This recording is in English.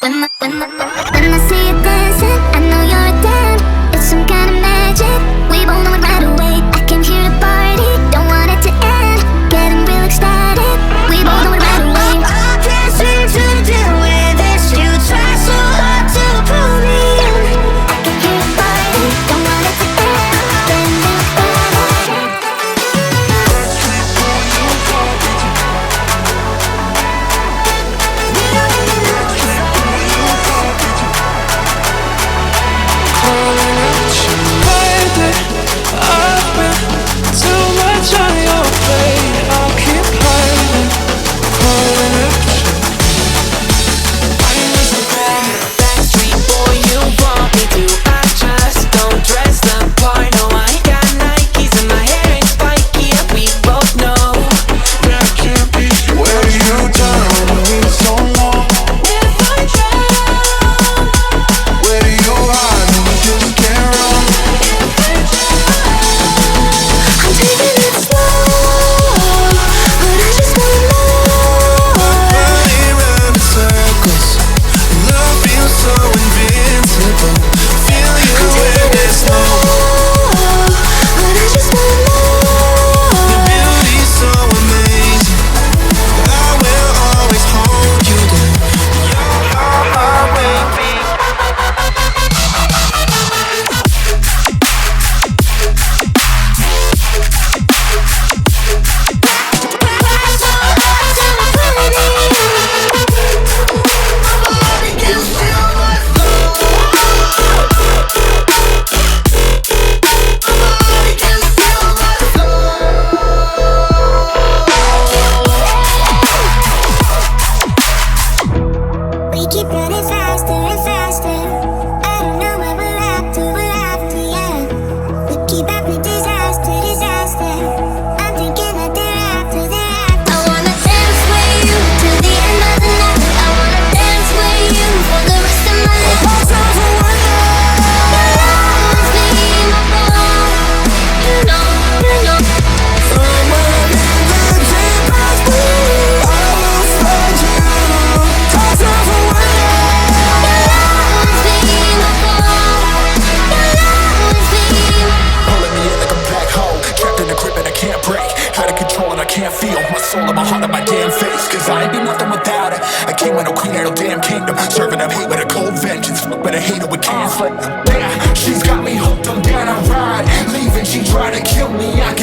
When I see you dancing, I know you're a damn. It's some kind of magic. We both know it right away. I came here to party, don't want it to end. Getting real ecstatic. We both know it right away. I can't seem to deal with this. You try so hard to pull me in. I came here to party, don't want it to end. Getting real ecstatic. I've been too much on your plate. I'll keep hiding, calling out you. I'm just a backstreet boy, you want me to. I just don't dress the part. No, I ain't got Nikes and my hair ain't spiky, and we both know that can't be where you turn me so long. If I drown, where do you hide? You just can't run. I'm taking it slow, but I just wanna know. Running round in circles, love feels so invincible. Feel you when it's low. But I just wanna know. The beauty's so amazing. I will always hold you down. Your heart will beat. We keep running faster and faster. I don't know where we're after, yeah. We keep having disaster, disaster. I'm thinking that they're after. I wanna dance with you till the end of the night. I wanna dance with you for the rest of my life. You'll always be my bone. You know. Somewhere in the deepest blue, I will find you. Cause I'm for one. Pulling me in like a black hole, trapped in a grip and I can't break. Out of control and I can't feel my soul and my heart and my damn face. Cause I ain't be nothing without her. A king with no queen and no damn kingdom. Serving up hate with a cold vengeance. Fuck with a hater with cans like damn, she's got me hooked, I'm down, I ride. Leaving, she tried to kill me, I